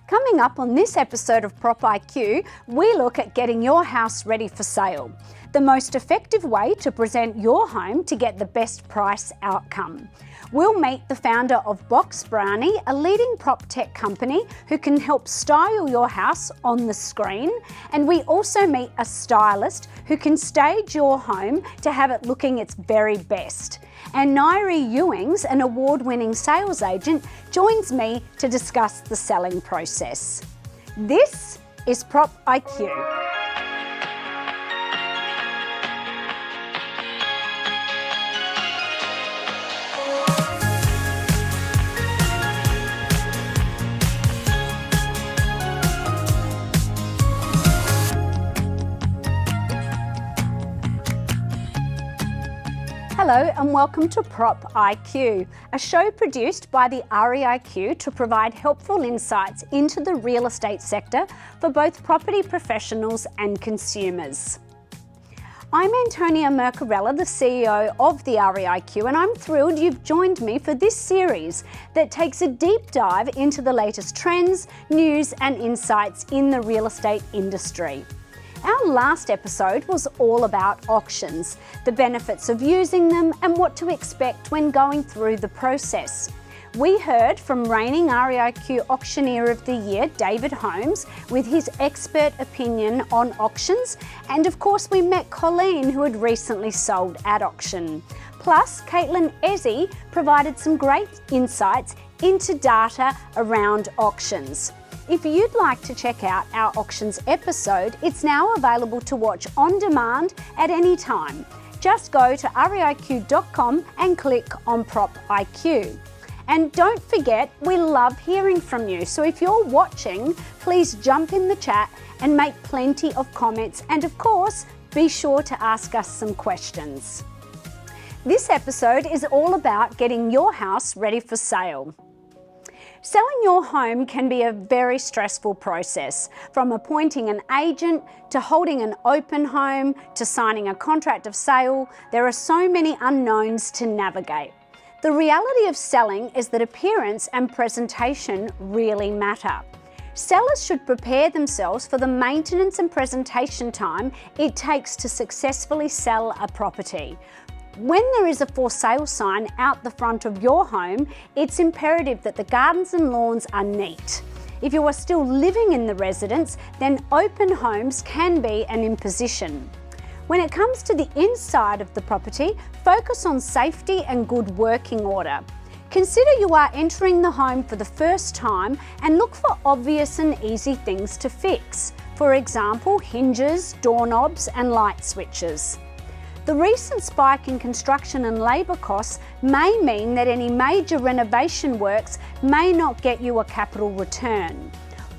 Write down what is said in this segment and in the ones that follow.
Coming up on this episode of Prop IQ, we look at getting your house ready for sale, the most effective way to present your home to get the best price outcome. We'll meet the founder of Brownie, a leading prop tech company who can help style your house on the screen. And we also meet a stylist who can stage your home to have it looking its very best. And Nyree Ewings, an award-winning sales agent, joins me to discuss the selling process. This is Prop IQ. Hello and welcome to Prop IQ, a show produced by the REIQ to provide helpful insights into the real estate sector for both property professionals and consumers. I'm Antonia Mercarella, the CEO of the REIQ, and I'm thrilled you've joined me for this series that takes a deep dive into the latest trends, news and insights in the real estate industry. Our last episode was all about auctions, the benefits of using them and what to expect when going through the process. We heard from reigning REIQ Auctioneer of the Year, David Holmes, with his expert opinion on auctions. And of course, we met Colleen, who had recently sold at auction. Plus, Caitlin Ezzy provided some great insights into data around auctions. If you'd like to check out our auctions episode, it's now available to watch on demand at any time. Just go to reiq.com and click on Prop IQ. And don't forget, we love hearing from you. So if you're watching, please jump in the chat and make plenty of comments. And of course, be sure to ask us some questions. This episode is all about getting your house ready for sale. Selling your home can be a very stressful process, from appointing an agent to holding an open home to signing a contract of sale. There are so many unknowns to navigate. The reality of selling is that appearance and presentation really matter. Sellers should prepare themselves for the maintenance and presentation time it takes to successfully sell a property. When there is a for sale sign out the front of your home, it's imperative that the gardens and lawns are neat. If you are still living in the residence, then open homes can be an imposition. When it comes to the inside of the property, focus on safety and good working order. Consider you are entering the home for the first time and look for obvious and easy things to fix. For example, hinges, doorknobs and light switches. The recent spike in construction and labour costs may mean that any major renovation works may not get you a capital return.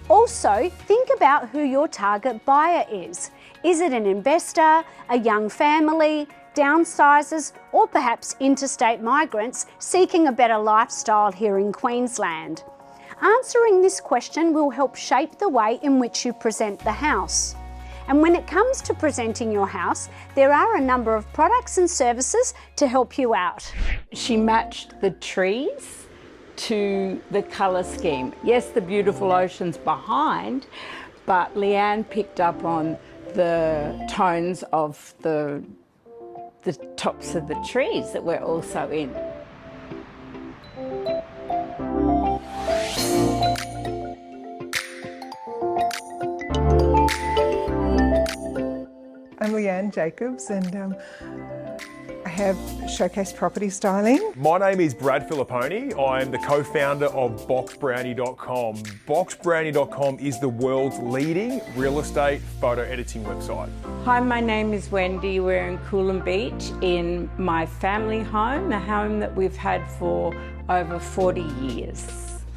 Also, think about who your target buyer is. Is it an investor, a young family, downsizers, or perhaps interstate migrants seeking a better lifestyle here in Queensland? Answering this question will help shape the way in which you present the house. And when it comes to presenting your house, there are a number of products and services to help you out. She matched the trees to the colour scheme. Yes, the beautiful ocean's behind, but Liane picked up on the tones of the tops of the trees that we're also in. I'm Liane Jacobs and I have Showcase Property Styling. My name is Brad Filliponi. I'm the co-founder of boxbrownie.com. Boxbrownie.com is the world's leading real estate photo editing website. Hi, my name is Wendy. We're in Coolum Beach in my family home, a home that we've had for over 40 years.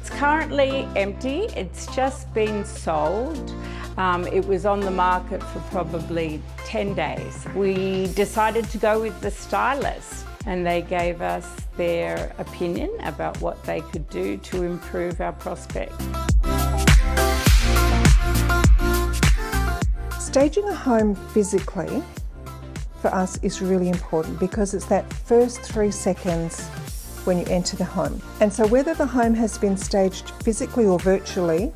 It's currently empty. It's just been sold. It was on the market for probably 10 days. We decided to go with the stylist and they gave us their opinion about what they could do to improve our prospect. Staging a home physically for us is really important because it's that first 3 seconds when you enter the home. And so whether the home has been staged physically or virtually,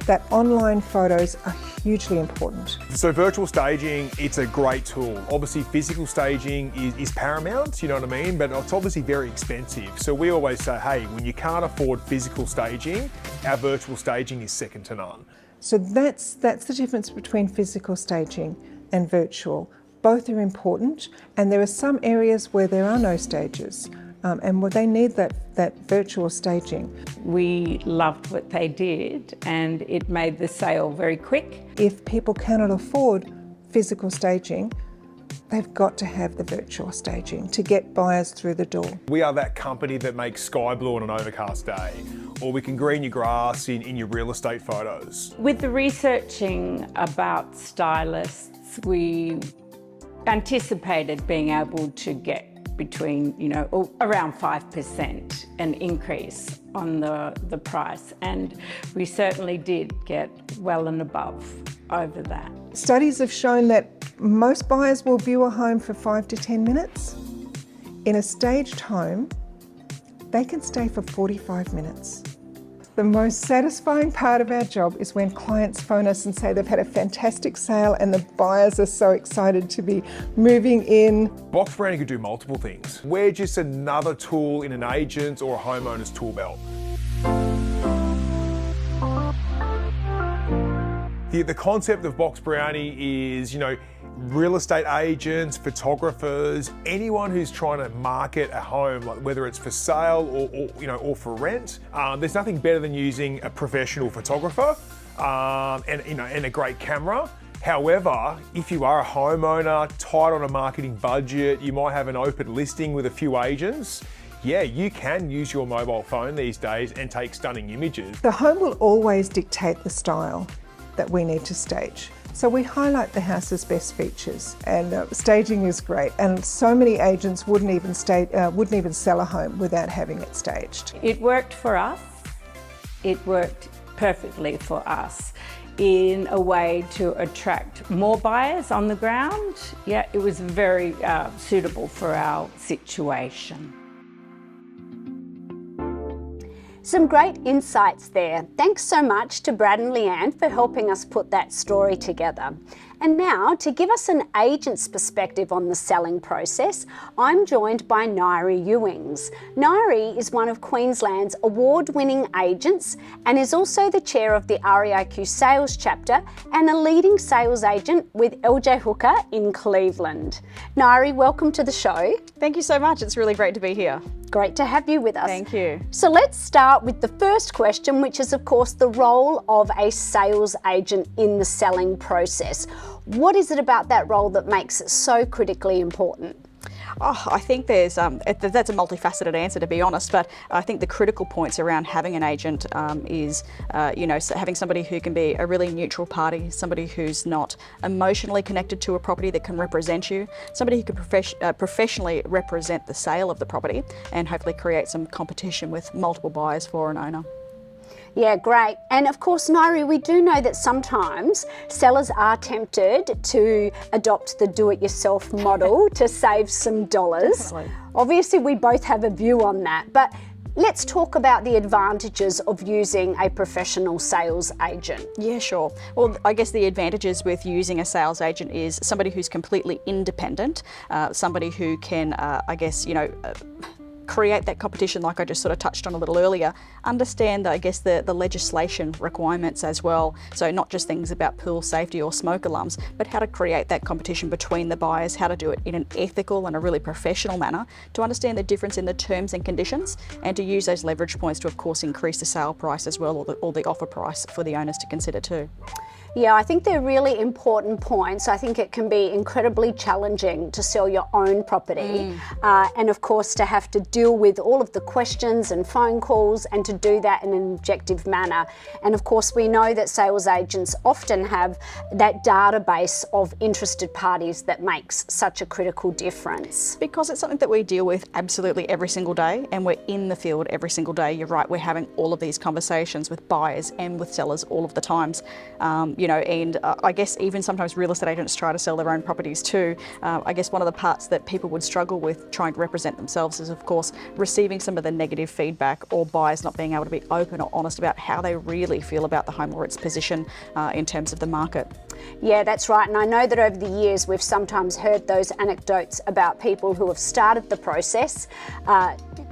that online photos are hugely important. So virtual staging, it's a great tool. Obviously physical staging is paramount, you know what I mean? But it's obviously very expensive. So we always say, hey, when you can't afford physical staging, our virtual staging is second to none. So that's the difference between physical staging and virtual. Both are important, and there are some areas where there are no stages. And they need that virtual staging. We loved what they did and it made the sale very quick. If people cannot afford physical staging, they've got to have the virtual staging to get buyers through the door. We are that company that makes sky blue on an overcast day, or we can green your grass in your real estate photos. With the researching about stylists, we anticipated being able to get between, around 5% an increase on the price. And we certainly did get well and above over that. Studies have shown that most buyers will view a home for 5 to 10 minutes. In a staged home, they can stay for 45 minutes. The most satisfying part of our job is when clients phone us and say they've had a fantastic sale and the buyers are so excited to be moving in. Box Brownie could do multiple things. We're just another tool in an agent's or a homeowner's tool belt. The concept of Box Brownie is, real estate agents, photographers, anyone who's trying to market a home, like whether it's for sale or for rent. There's nothing better than using a professional photographer and a great camera. However, if you are a homeowner, tight on a marketing budget, you might have an open listing with a few agents. Yeah, you can use your mobile phone these days and take stunning images. The home will always dictate the style that we need to stage. So we highlight the house's best features, and staging is great. And so many agents wouldn't even sell a home without having it staged. It worked for us. It worked perfectly for us in a way to attract more buyers on the ground. Yeah, it was very suitable for our situation. Some great insights there. Thanks so much to Brad and Liane for helping us put that story together. And now, to give us an agent's perspective on the selling process, I'm joined by Nyree Ewings. Nyree is one of Queensland's award-winning agents and is also the chair of the REIQ sales chapter and a leading sales agent with LJ Hooker in Cleveland. Nyree, welcome to the show. Thank you so much. It's really great to be here. Great to have you with us. Thank you. So let's start with the first question, which is of course the role of a sales agent in the selling process. What is it about that role that makes it so critically important? Oh, I think there's that's a multifaceted answer, to be honest, but I think the critical points around having an agent is having somebody who can be a really neutral party, somebody who's not emotionally connected to a property that can represent you, somebody who can professionally represent the sale of the property and hopefully create some competition with multiple buyers for an owner. Yeah, great. And of course, Nyree, we do know that sometimes sellers are tempted to adopt the do-it-yourself model to save some dollars. Definitely. Obviously, we both have a view on that, but let's talk about the advantages of using a professional sales agent. Yeah, sure. Well, I guess the advantages with using a sales agent is somebody who's completely independent, somebody who can, create that competition like I just sort of touched on a little earlier, understand, the legislation requirements as well. So not just things about pool safety or smoke alarms, but how to create that competition between the buyers, how to do it in an ethical and a really professional manner, to understand the difference in the terms and conditions, and to use those leverage points to, of course, increase the sale price as well, or the offer price for the owners to consider too. Yeah, I think they're really important points. I think it can be incredibly challenging to sell your own property and of course to have to deal with all of the questions and phone calls and to do that in an objective manner. And of course we know that sales agents often have that database of interested parties that makes such a critical difference. Because it's something that we deal with absolutely every single day, and we're in the field every single day. You're right, we're having all of these conversations with buyers and with sellers all of the times. you know, and I guess even sometimes real estate agents try to sell their own properties too. I guess one of the parts that people would struggle with trying to represent themselves is, of course, receiving some of the negative feedback, or buyers not being able to be open or honest about how they really feel about the home or its position in terms of the market. Yeah, that's right. And I know that over the years we've sometimes heard those anecdotes about people who have started the process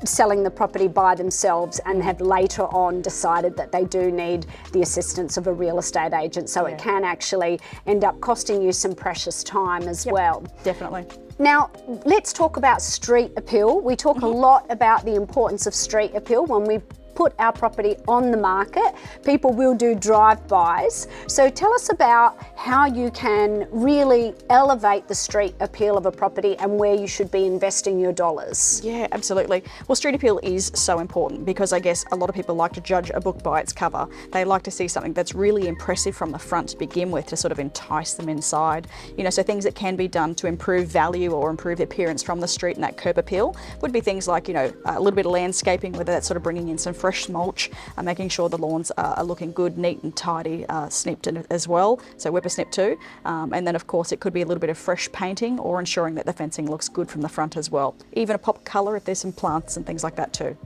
selling the property by themselves and have later on decided that they do need the assistance of a real estate agent. So it can actually end up costing you some precious time as well. Definitely. Now, let's talk about street appeal. We talk a lot about the importance of street appeal when we put our property on the market. People will do drive-bys. So tell us about how you can really elevate the street appeal of a property and where you should be investing your dollars. Yeah, absolutely. Well, street appeal is so important because I guess a lot of people like to judge a book by its cover. They like to see something that's really impressive from the front to begin with to sort of entice them inside. You know, so things that can be done to improve value or improve appearance from the street and that curb appeal would be things like, you know, a little bit of landscaping, whether that's sort of bringing in some fresh mulch, making sure the lawns are looking good, neat and tidy, snipped as well, so whipper snip too. And then of course it could be a little bit of fresh painting or ensuring that the fencing looks good from the front as well. Even a pop colour if there's some plants and things like that too.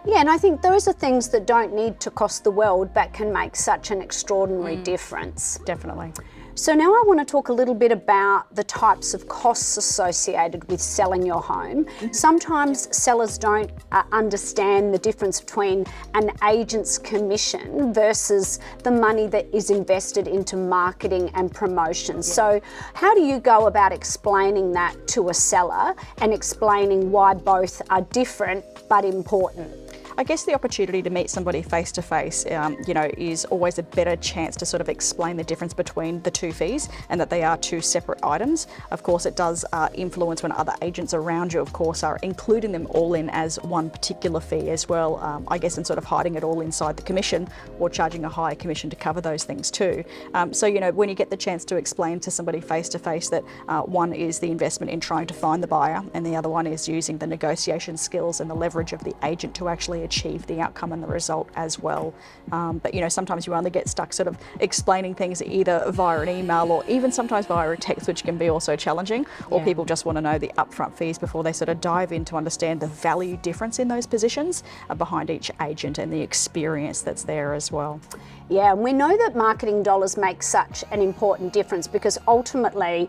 Yeah, and I think those are things that don't need to cost the world but can make such an extraordinary difference. Definitely. So now I want to talk a little bit about the types of costs associated with selling your home. Sometimes sellers don't understand the difference between an agent's commission versus the money that is invested into marketing and promotion. So how do you go about explaining that to a seller and explaining why both are different but important? I guess the opportunity to meet somebody face to face, you know, is always a better chance to sort of explain the difference between the two fees and that they are two separate items. Of course, it does influence when other agents around you, of course, are including them all in as one particular fee as well, I guess, and sort of hiding it all inside the commission or charging a higher commission to cover those things too. So, you know, when you get the chance to explain to somebody face to face that one is the investment in trying to find the buyer and the other one is using the negotiation skills and the leverage of the agent to actually achieve the outcome and the result as well. But you know, sometimes you only get stuck sort of explaining things either via an email or even sometimes via a text, which can be also challenging, or people just want to know the upfront fees before they sort of dive in to understand the value difference in those positions behind each agent and the experience that's there as well. Yeah, and we know that marketing dollars make such an important difference because ultimately,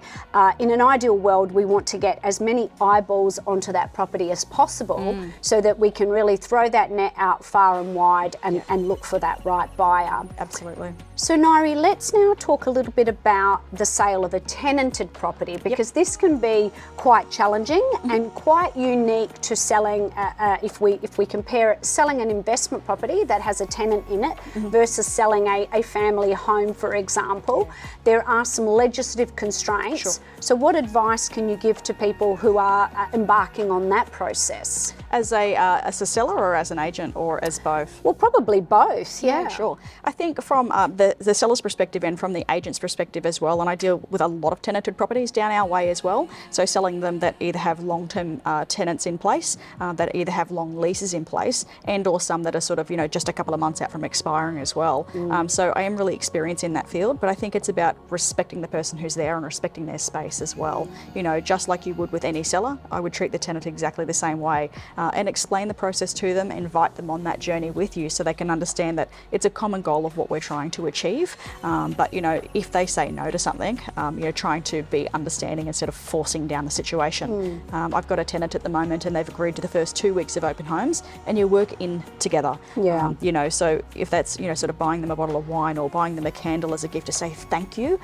in an ideal world, we want to get as many eyeballs onto that property as possible so that we can really throw that net out far and wide and look for that right buyer. Absolutely. So Nyree, let's now talk a little bit about the sale of a tenanted property because this can be quite challenging and quite unique to selling, if we compare it, selling an investment property that has a tenant in it versus selling a family home, for example. There are some legislative constraints. Sure. So what advice can you give to people who are embarking on that process? As a seller or as an agent or as both? Well, probably both, yeah. Sure. I think from the seller's perspective and from the agent's perspective as well, and I deal with a lot of tenanted properties down our way as well, so selling them that either have long-term tenants in place, that either have long leases in place, and or some that are sort of, you know, just a couple of months out from expiring as well. So I am really experienced in that field, but I think it's about respecting the person who's there and respecting their space as well. You know, just like you would with any seller, I would treat the tenant exactly the same way and explain the process to them, invite them on that journey with you so they can understand that it's a common goal of what we're trying to achieve. But, you know, if they say no to something, you know, trying to be understanding instead of forcing down the situation. I've got a tenant at the moment and they've agreed to the first 2 weeks of open homes and you work in together. Yeah. You know, so if that's, you know, sort of buying them a bottle of wine or buying them a candle as a gift to say thank you,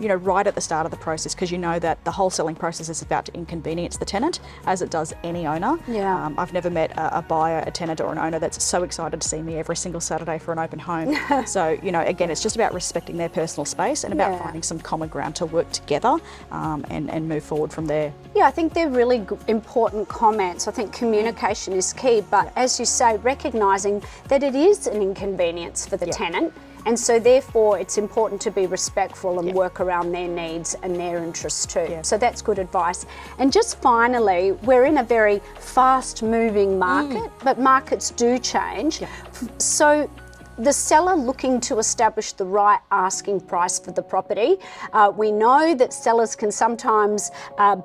you know, right at the start of the process, because you know that the whole selling process is about to inconvenience the tenant as it does any owner. Yeah. I've never met a buyer, a tenant or an owner that's so excited to see me every single Saturday for an open home. So, you know, again, it's just about respecting their personal space and about finding some common ground to work together and move forward from there. Yeah, I think they're really important comments. I think communication is key, but as you say, recognising that it is an inconvenience for the tenant, and so therefore it's important to be respectful and work around their needs and their interests too. So that's good advice. And just finally, we're in a very fast moving market, but markets do change. So the seller looking to establish the right asking price for the property. We know that sellers can sometimes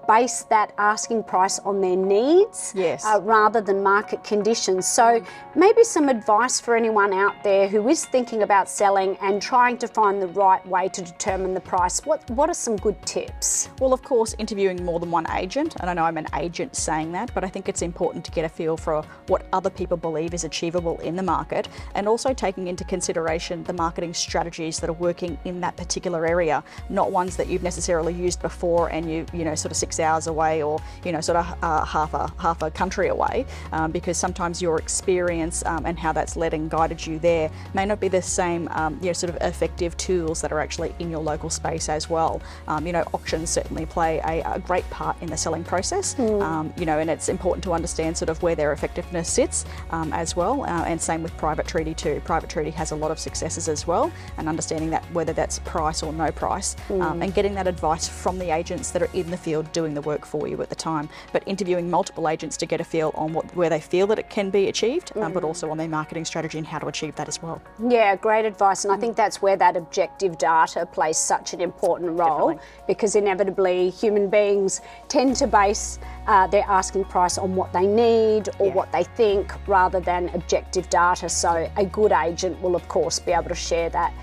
base that asking price on their needs rather than market conditions. So maybe some advice for anyone out there who is thinking about selling and trying to find the right way to determine the price. What are some good tips? Well, of course, interviewing more than one agent, and I know I'm an agent saying that, but I think it's important to get a feel for what other people believe is achievable in the market, and also taking into consideration the marketing strategies that are working in that particular area, not ones that you've necessarily used before and you know sort of 6 hours away, or sort of half a country away, because sometimes your experience and how that's led and guided you there may not be the same sort of effective tools that are actually in your local space as well. Auctions certainly play a great part in the selling process, and it's important to understand sort of where their effectiveness sits as well, and same with private treaty too. Private treaty has a lot of successes as well, and understanding that whether that's price or no price, and getting that advice from the agents that are in the field doing the work for you at the time, but interviewing multiple agents to get a feel on where they feel that it can be achieved, but also on their marketing strategy and how to achieve that as well. Yeah, great advice, and I think that's where that objective data plays such an important role, because inevitably human beings tend to base their asking price on what they need or what they think rather than objective data. So a good agent will of course be able to share that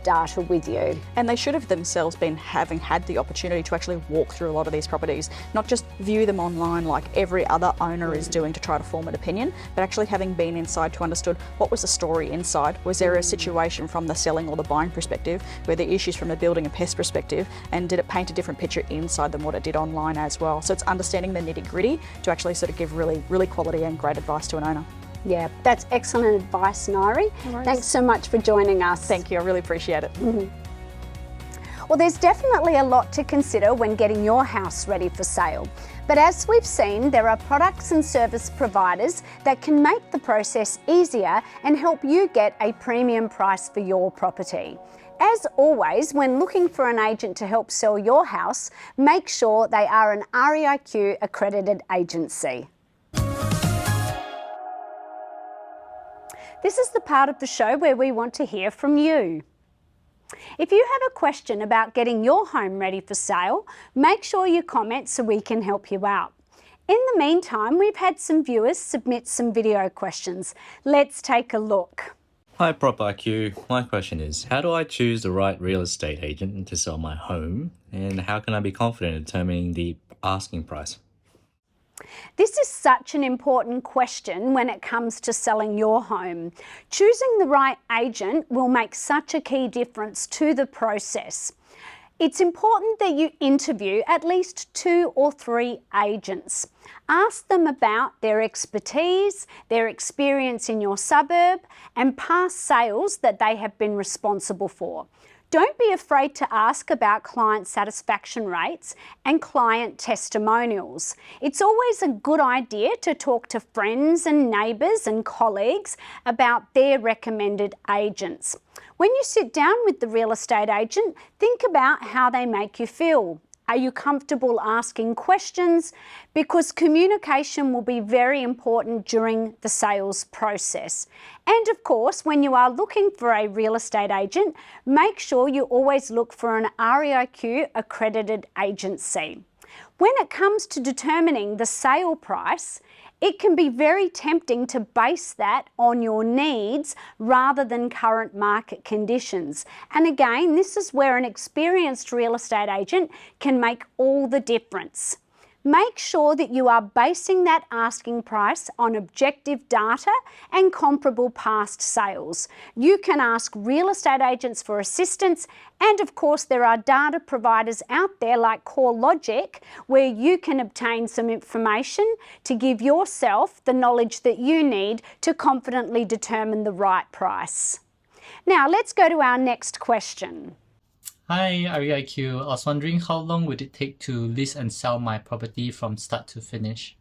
data with you. And they should have themselves been having had the opportunity to actually walk through a lot of these properties, not just view them online like every other owner is doing to try to form an opinion, but actually having been inside to understood what was the story inside. Was there a situation from the selling or the buying perspective? Were there issues from the building and pest perspective? And did it paint a different picture inside than what it did online as well? So it's understanding the nitty-gritty to actually sort of give really, really quality and great advice to an owner. Yeah, that's excellent advice, Nyree. Thanks so much for joining us. Thank you, I really appreciate it. Well, there's definitely a lot to consider when getting your house ready for sale. But as we've seen, there are products and service providers that can make the process easier and help you get a premium price for your property. As always, when looking for an agent to help sell your house, make sure they are an REIQ accredited agency. This is the part of the show where we want to hear from you. If you have a question about getting your home ready for sale, make sure you comment so we can help you out. In the meantime, we've had some viewers submit some video questions. Let's take a look. Hi Prop IQ, my question is, how do I choose the right real estate agent to sell my home, and how can I be confident in determining the asking price? This is such an important question when it comes to selling your home. Choosing the right agent will make such a key difference to the process. It's important that you interview at least 2 or 3 agents. Ask them about their expertise, their experience in your suburb, and past sales that they have been responsible for. Don't be afraid to ask about client satisfaction rates and client testimonials. It's always a good idea to talk to friends and neighbours and colleagues about their recommended agents. When you sit down with the real estate agent, think about how they make you feel. Are you comfortable asking questions? Because communication will be very important during the sales process. And of course, when you are looking for a real estate agent, make sure you always look for an REIQ accredited agency. When it comes to determining the sale price, it can be very tempting to base that on your needs rather than current market conditions. And again, this is where an experienced real estate agent can make all the difference. Make sure that you are basing that asking price on objective data and comparable past sales. You can ask real estate agents for assistance, and of course there are data providers out there like CoreLogic where you can obtain some information to give yourself the knowledge that you need to confidently determine the right price. Now let's go to our next question. Hi, REIQ. I was wondering how long would it take to list and sell my property from start to finish?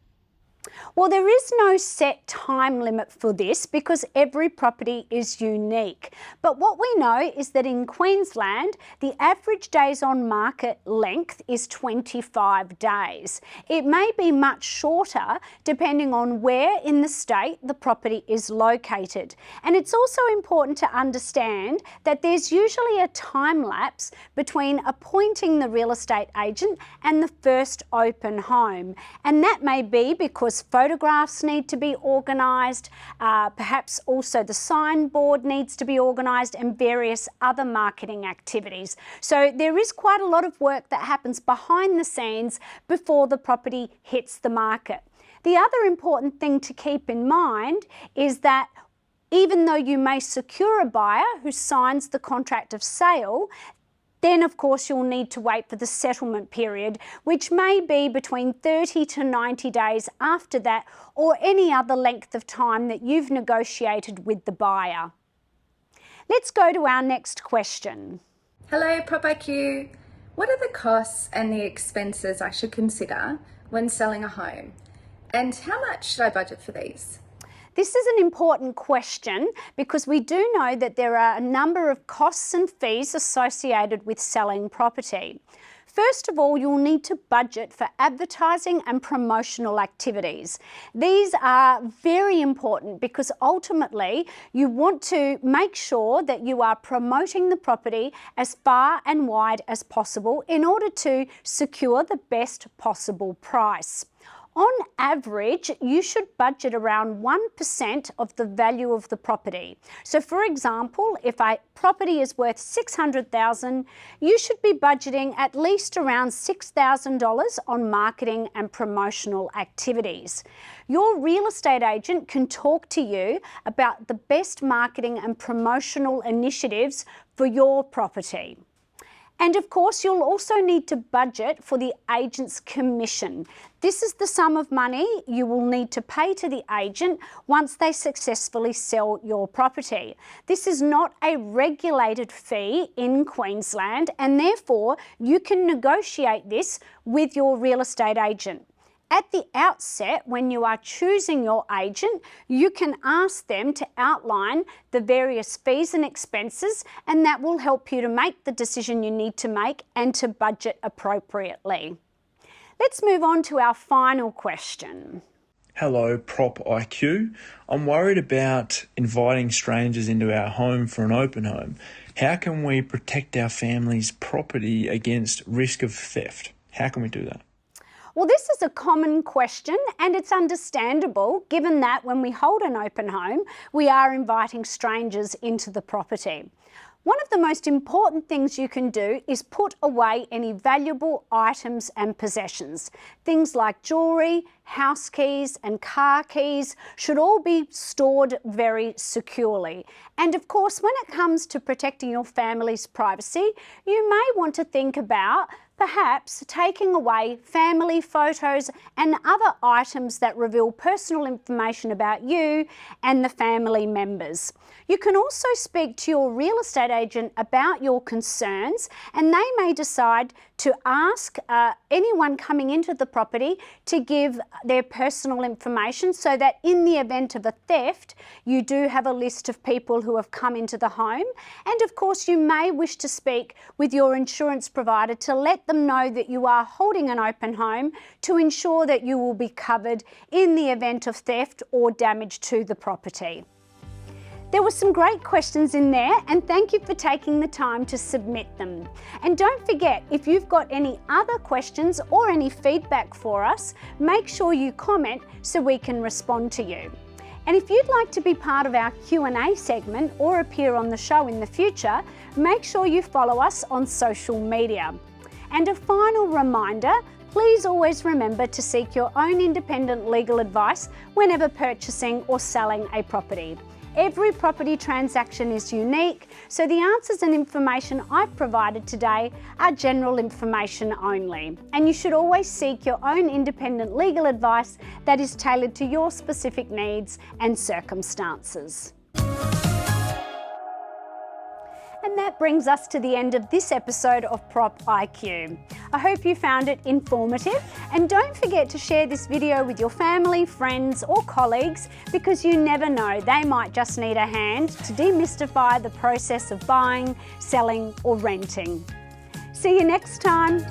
Well, there is no set time limit for this because every property is unique. But what we know is that in Queensland, the average days on market length is 25 days. It may be much shorter depending on where in the state the property is located. And it's also important to understand that there's usually a time lapse between appointing the real estate agent and the first open home. And that may be because photographs need to be organised, perhaps also the signboard needs to be organised and various other marketing activities. So there is quite a lot of work that happens behind the scenes before the property hits the market. The other important thing to keep in mind is that even though you may secure a buyer who signs the contract of sale, then of course you'll need to wait for the settlement period, which may be between 30 to 90 days after that, or any other length of time that you've negotiated with the buyer. Let's go to our next question. Hello Prop IQ. What are the costs and the expenses I should consider when selling a home? And how much should I budget for these? This is an important question because we do know that there are a number of costs and fees associated with selling property. First of all, you'll need to budget for advertising and promotional activities. These are very important because ultimately you want to make sure that you are promoting the property as far and wide as possible in order to secure the best possible price. On average, you should budget around 1% of the value of the property. So for example, if a property is worth $600,000, you should be budgeting at least around $6,000 on marketing and promotional activities. Your real estate agent can talk to you about the best marketing and promotional initiatives for your property. And of course, you'll also need to budget for the agent's commission. This is the sum of money you will need to pay to the agent once they successfully sell your property. This is not a regulated fee in Queensland, and therefore you can negotiate this with your real estate agent. At the outset, when you are choosing your agent, you can ask them to outline the various fees and expenses, and that will help you to make the decision you need to make and to budget appropriately. Let's move on to our final question. Hello, Prop IQ. I'm worried about inviting strangers into our home for an open home. How can we protect our family's property against risk of theft? How can we do that? Well, this is a common question and it's understandable given that when we hold an open home, we are inviting strangers into the property. One of the most important things you can do is put away any valuable items and possessions. Things like jewellery, house keys and car keys should all be stored very securely. And of course, when it comes to protecting your family's privacy, you may want to think about perhaps taking away family photos and other items that reveal personal information about you and the family members. You can also speak to your real estate agent about your concerns, and they may decide to ask anyone coming into the property to give their personal information so that in the event of a theft, you do have a list of people who have come into the home. And of course, you may wish to speak with your insurance provider to let them know that you are holding an open home to ensure that you will be covered in the event of theft or damage to the property. There were some great questions in there, and thank you for taking the time to submit them. And don't forget, if you've got any other questions or any feedback for us, make sure you comment so we can respond to you. And if you'd like to be part of our Q&A segment or appear on the show in the future, make sure you follow us on social media. And a final reminder, please always remember to seek your own independent legal advice whenever purchasing or selling a property. Every property transaction is unique, so the answers and information I've provided today are general information only. And you should always seek your own independent legal advice that is tailored to your specific needs and circumstances. And that brings us to the end of this episode of Prop IQ. I hope you found it informative, and don't forget to share this video with your family, friends or colleagues, because you never know, they might just need a hand to demystify the process of buying, selling or renting. See you next time.